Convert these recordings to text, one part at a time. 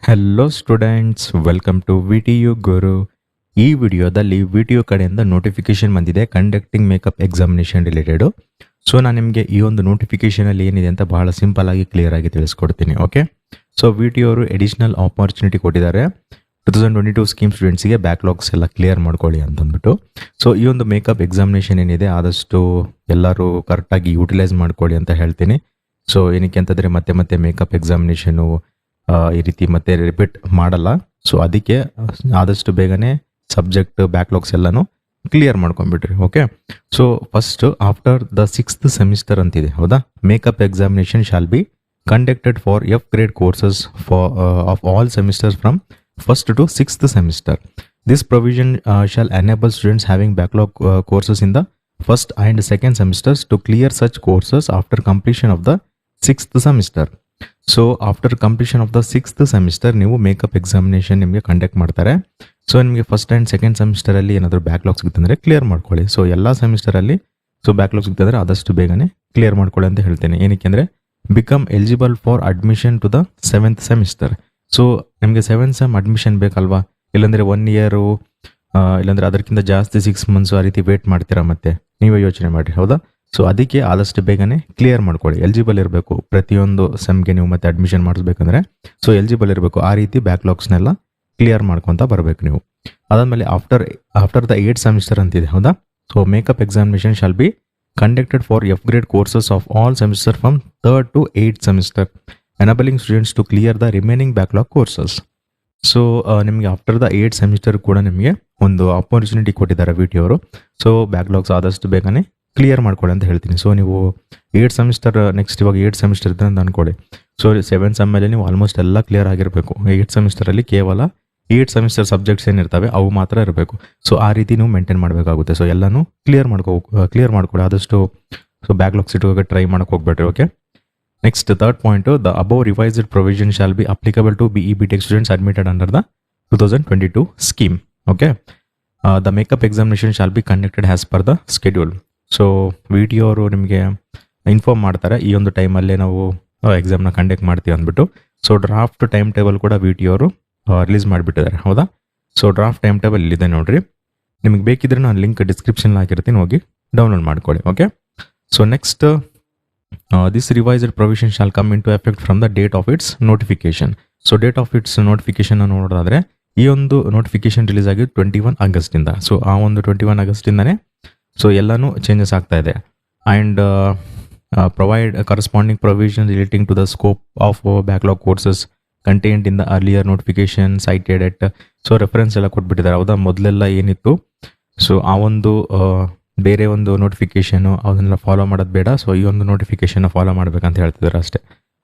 Hello students, welcome to VTU Guru. ಈ ವಿಡಿಯೋದಲ್ಲಿ VTU ಕಡೆಯಿಂದ ನೋಟಿಫಿಕೇಶನ್ ಬಂದಿದೆ conducting makeup examination related. So ನಾನು ನಿಮಗೆ ಈ ಒಂದು ನೋಟಿಫಿಕೇಶನಲ್ಲಿ ಏನಿದೆ ಅಂತ ಬಹಳ ಸಿಂಪಲ್ ಆಗಿ ಕ್ಲಿಯರ್ ಆಗಿ ತಿಳಿಸ್ಕೊಡ್ತೀನಿ. ಓಕೆ, ಸೊ ವಿಟಿಯು ಅವರು ಎಡಿಷನಲ್ ಆಪರ್ಚುನಿಟಿ ಕೊಟ್ಟಿದ್ದಾರೆ 2022 ಸ್ಕೀಮ್ ಸ್ಟೂಡೆಂಟ್ಸಿಗೆ ಬ್ಯಾಕ್ಲಾಗ್ಸ್ ಎಲ್ಲ ಕ್ಲಿಯರ್ ಮಾಡ್ಕೊಳ್ಳಿ ಅಂತಂದ್ಬಿಟ್ಟು. ಸೊ ಈ ಒಂದು ಮೇಕಪ್ ಎಕ್ಸಾಮಿನೇಷನ್ ಏನಿದೆ ಆದಷ್ಟು ಎಲ್ಲರೂ ಕರೆಕ್ಟಾಗಿ ಯೂಟಿಲೈಸ್ ಮಾಡ್ಕೊಳ್ಳಿ ಅಂತ ಹೇಳ್ತೀನಿ. ಸೊ ಏನಕ್ಕೆ ಅಂತಂದರೆ ಮತ್ತೆ ಮೇಕಪ್ ಎಕ್ಸಾಮಿನೇಷನು ಈ ರೀತಿ ಮತ್ತೆ ರಿಪೀಟ್ ಮಾಡಲ್ಲ. ಸೊ ಅದಕ್ಕೆ ಆದಷ್ಟು ಬೇಗನೆ ಸಬ್ಜೆಕ್ಟ್ ಬ್ಯಾಕ್ಲಾಗ್ಸ್ ಎಲ್ಲನೂ ಕ್ಲಿಯರ್ ಮಾಡ್ಕೊಂಡ್ಬಿಟ್ರಿ. Okay, so first after the 6th semester ಅಂತಿದೆ, ಹೌದಾ? Makeup examination shall be conducted for F grade courses of all semesters from 1st to 6th semester. This provision shall enable students having backlog courses in the 1st and 2nd semesters to clear such courses after completion of the 6th semester. So after completion of the 6th semester ನೀವು makeup examination ನಿಮಗೆ conduct ಮಾಡ್ತಾರೆ. So ನಿಮಗೆ first and second ಸೆಮಿಸ್ಟರಲ್ಲಿ ಏನಾದರೂ backlog ಸಿಗುತ್ತಂದರೆ clear ಮಾಡ್ಕೊಳ್ಳಿ. So ಎಲ್ಲ ಸೆಮಿಸ್ಟರಲ್ಲಿ so backlog ಸಿಗ್ತಂದರೆ ಆದಷ್ಟು ಬೇಗನೆ clear ಮಾಡ್ಕೊಳ್ಳಿ ಅಂತ ಹೇಳ್ತೇನೆ. ಏನಕ್ಕೆ ಅಂದರೆ become eligible for admission to the 7th semester. So ನಿಮಗೆ 7th ಸೆಮ್ ಅಡ್ಮಿಷನ್ ಬೇಕಲ್ವಾ? ಇಲ್ಲಾಂದರೆ 1 ಇಯರು ಇಲ್ಲಾಂದರೆ ಅದಕ್ಕಿಂತ ಜಾಸ್ತಿ 6 months ಆ ರೀತಿ ವೇಟ್ ಮಾಡ್ತೀರಾ, ಮತ್ತೆ ನೀವೇ ಯೋಚನೆ ಮಾಡಿರಿ, ಹೌದಾ? ಸೊ ಅದಕ್ಕೆ ಆದಷ್ಟು ಬೇಗನೆ ಕ್ಲಿಯರ್ ಮಾಡ್ಕೊಳ್ಳಿ. ಎಲಿಜಿಬಲ್ ಇರಬೇಕು ಪ್ರತಿಯೊಂದು ಸೆಮ್ಗೆ ನೀವು ಮತ್ತೆ ಅಡ್ಮಿಷನ್ ಮಾಡಿಸ್ಬೇಕಂದ್ರೆ. ಸೊ ಎಲಿಜಿಬಲ್ ಇರಬೇಕು, ಆ ರೀತಿ ಬ್ಯಾಕ್ಲಾಗ್ಸ್ನೆಲ್ಲ ಕ್ಲಿಯರ್ ಮಾಡ್ಕೊತ ಬರಬೇಕು ನೀವು. ಅದಾದಮೇಲೆ ಆಫ್ಟರ್ ದ 8th ಸೆಮಿಸ್ಟರ್ ಅಂತಿದೆ, ಹೌದಾ? So makeup examination shall be conducted for F grade courses of all semester from 3rd to 8th semester enabling students to clear the remaining backlog courses. So ನಿಮಗೆ after the 8th semester ಕೂಡ ನಿಮಗೆ ಒಂದು opportunity ಕೊಟ್ಟಿದ್ದಾರೆ VT ಅವರು. So backlogs ಆದಷ್ಟು ಬೇಗನೆ clear ಮಾಡ್ಕೊಳ್ಳಿ ಅಂತ ಹೇಳ್ತೀನಿ. ಸೊ ನೀವು 8th ಸೆಮಿಸ್ಟರ್ ನೆಕ್ಸ್ಟ್ ಇವಾಗ 8th ಸೆಮಿಸ್ಟರ್ ಇದ್ರೆ ಅಂತ ಅಂದ್ಕೊಳ್ಳಿ. ಸೊ 7th ಸೆಮ್ಮಲ್ಲಿ ನೀವು ಆಲ್ಮೋಸ್ಟ್ ಎಲ್ಲ ಕ್ಲಿಯರ್ ಆಗಿರಬೇಕು. 8th ಸೆಮಿಸ್ಟರಲ್ಲಿ ಕೇವಲ 8 ಸೆಮಿಸ್ಟರ್ ಸಬ್ಜೆಕ್ಟ್ಸ್ ಏನಿರ್ತವೆ ಅವು ಮಾತ್ರ ಇರಬೇಕು. ಸೊ ಆ ರೀತಿ ನೀವು ಮೇಂಟೈನ್ ಮಾಡಬೇಕಾಗುತ್ತೆ. ಸೊ ಎಲ್ಲನೂ ಕ್ಲಿಯರ್ ಮಾಡ್ಕೊಳ್ಳಿ ಆದಷ್ಟು. ಸೊ ಬ್ಯಾಕ್ಲಾಗ್ಸ್ ಇಟ್ಟುವಾಗ ಟ್ರೈ ಮಾಡೋಕೆ ಹೋಗ್ಬೇಡ್ರಿ. Okay, next third point, the above revised provision shall be applicable to BE BTech students admitted under the 2022 scheme. Okay, the makeup examination shall be conducted as per the schedule. So VT ಅವರು ನಿಮಗೆ inform ಮಾಡ್ತಾರೆ ಈ ಒಂದು ಟೈಮಲ್ಲೇ ನಾವು ಎಕ್ಸಾಮ್ನ conduct ಮಾಡ್ತೀವಿ ಅಂದ್ಬಿಟ್ಟು. So draft time table ಕೂಡ ವಿಟಿ ಅವರು ರಿಲೀಸ್ ಮಾಡಿಬಿಟ್ಟಿದ್ದಾರೆ, ಹೌದಾ? ಸೊ ಡ್ರಾಫ್ಟ್ ಟೈಮ್ ಟೇಬಲ್ ಇಲ್ಲಿದೆ ನೋಡ್ರಿ. ನಿಮಗೆ ಬೇಕಿದ್ರೆ ನಾನು ಲಿಂಕ್ ಡಿಸ್ಕ್ರಿಪ್ಷನ್ ಹಾಕಿರ್ತೀನಿ, ಹೋಗಿ ಡೌನ್ಲೋಡ್ ಮಾಡ್ಕೊಳ್ಳಿ. Okay, so next this revised provision shall come into effect from the date of its notification. So date of its notification ನೋಡೋದಾದ್ರೆ ಈ ಒಂದು ನೋಟಿಫಿಕೇಶನ್ ರಿಲೀಸ್ ಆಗಿ 21 ಆಗಸ್ಟಿಂದ. ಸೊ ಆ ಒಂದು 21 ಆಗಸ್ಟಿಂದನೇ ಸೊ ಎಲ್ಲನೂ ಚೇಂಜಸ್ ಆಗ್ತಾ ಇದೆ. And provide corresponding provision relating to the scope of backlog courses content in the earlier notification cited at. So reference ಎಲ್ಲ ಕೊಟ್ಬಿಟ್ಟಿದ್ದಾರೆ, ಹೌದಾ? ಮೊದಲೆಲ್ಲ ಏನಿತ್ತು, ಸೊ ಆ ಒಂದು ಬೇರೆ ಒಂದು ನೋಟಿಫಿಕೇಶನು ಅದನ್ನೆಲ್ಲ ಫಾಲೋ ಮಾಡೋದು ಬೇಡ. ಸೊ ಈ ಒಂದು ನೋಟಿಫಿಕೇಶನ್ನ ಫಾಲೋ ಮಾಡಬೇಕಂತ ಹೇಳ್ತಿದ್ದಾರೆ ಅಷ್ಟೇ.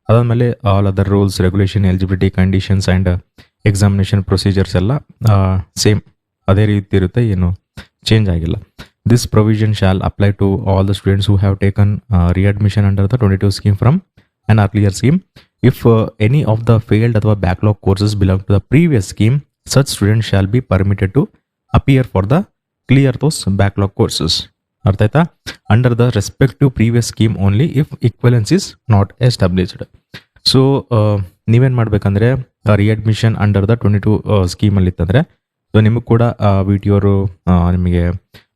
ಅದಾದಮೇಲೆ all other rules, regulation, eligibility conditions and examination procedures ಎಲ್ಲ ಸೇಮ್ ಅದೇ ರೀತಿ ಇರುತ್ತೆ, ಏನು ಚೇಂಜ್ ಆಗಿಲ್ಲ. This provision shall apply to all the students who have taken readmission under the 22 scheme from an earlier scheme. If any of the failed or backlog courses belong to the previous scheme, such students shall be permitted to appear for the clear those backlog courses. ಅರ್ಥ ಆಯ್ತಾ? Under the respective previous scheme only if equivalence is not established. So ನೀವೇನು ಮಾಡಬೇಕಂದ್ರೆ ರಿಅಡ್ಮಿಷನ್ under the 22 ಸ್ಕೀಮಲ್ಲಿ ಇತ್ತಂದರೆ so ನಿಮಗೆ ಕೂಡ VT ಅವರು ನಿಮಗೆ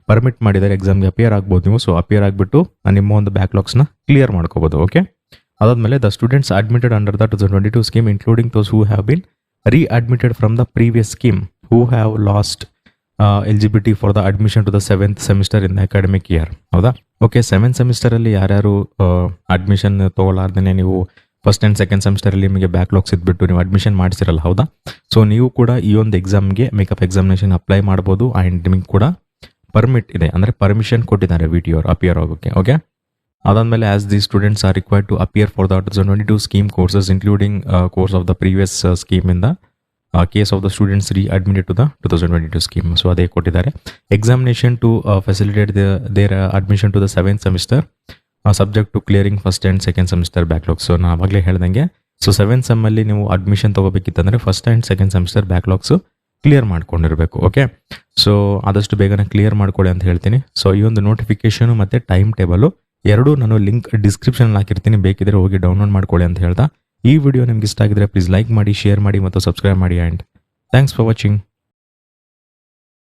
permit ಮಾಡಿದರೆ ಎಕ್ಸಾಮ್ಗೆ ಅಪಿಯರ್ ಆಗ್ಬೋದು ನೀವು. ಸೊ ಅಪಿಯರ್ ಆಗಿಬಿಟ್ಟು ನಿಮ್ಮ ಒಂದು ಬ್ಯಾಕ್ಲಾಗ್ಸ್ನ ಕ್ಲಿಯರ್ ಮಾಡ್ಕೋಬೋದು. ಓಕೆ, ಅದಾದಮೇಲೆ the students admitted under the 2022 scheme including those who have been readmitted from the previous scheme who have lost eligibility for the admission to the 7th semester in the academic year, ಹೌದಾ? Okay, 7th ಸೆಮಿಸ್ಟರಲ್ಲಿ ಯಾರ್ಯಾರು admission ತೊಗೊಳ್ಳಾರ್ದೇ ನೀವು first and second ಸೆಮಿಸ್ಟರಲ್ಲಿ ನಿಮಗೆ backlogs ಇದ್ಬಿಟ್ಟು ನೀವು admission ಮಾಡಿಸಿರಲ್ಲ, ಹೌದಾ? So ನೀವು ಕೂಡ ಈ ಒಂದು ಎಕ್ಸಾಮ್ಗೆ ಮೇಕಪ್ ಎಕ್ಸಾಮಿನೇಷನ್ ಅಪ್ಲೈ ಮಾಡ್ಬೋದು. ಆ್ಯಂಡ್ ನಿಮಗೆ ಕೂಡ ಪರ್ಮಿಟ್ ಇದೆ, ಅಂದರೆ ಪರ್ಮಿಷನ್ ಕೊಟ್ಟಿದ್ದಾರೆ ವಿಟಿ ಅವರು ಅಪಿಯರ್ ಆಗೋಕ್ಕೆ. ಓಕೆ, ಅದಾದಮೇಲೆ as the students are required to appear for the 2022 scheme courses including course of the previous scheme in the case of the students readmitted to the 2022 scheme. So ಅದೇ ಕೊಟ್ಟಿದ್ದಾರೆ. Examination to facilitate their admission to the 7th semester subject to clearing first and second semester backlogs. So ನಾನು ಆವಾಗಲೇ ಹೇಳ್ದಂಗೆ so 7th ಸೆಮ್ಮಲ್ಲಿ ನೀವು admission ತೊಗೋಬೇಕಿತ್ತಂದರೆ first and second semester backlogs clear ಮಾಡ್ಕೊಂಡಿರಬೇಕು. Okay, so ಆದಷ್ಟು ಬೇಗನೆ ಕ್ಲಿಯರ್ ಮಾಡ್ಕೊಳ್ಳಿ ಅಂತ ಹೇಳ್ತೀನಿ. ಸೊ ಈ ಒಂದು ನೋಟಿಫಿಕೇಶನು ಮತ್ತು ಟೈಮ್ ಟೇಬಲು ಎರಡೂ ನಾನು ಲಿಂಕ್ ಡಿಸ್ಕ್ರಿಪ್ಷನಲ್ಲಿ ಹಾಕಿರ್ತೀನಿ, ಬೇಕಿದ್ರೆ ಹೋಗಿ ಡೌನ್ಲೋಡ್ ಮಾಡ್ಕೊಳ್ಳಿ ಅಂತ ಹೇಳ್ತಾ ಈ ವಿಡಿಯೋ ನಿಮ್ಗೆ ಇಷ್ಟ ಆಗಿದ್ರೆ ಪ್ಲೀಸ್ ಲೈಕ್ ಮಾಡಿ, ಶೇರ್ ಮಾಡಿ ಮತ್ತು ಸಬ್ಸ್ಕ್ರೈಬ್ ಮಾಡಿ. And thanks for watching.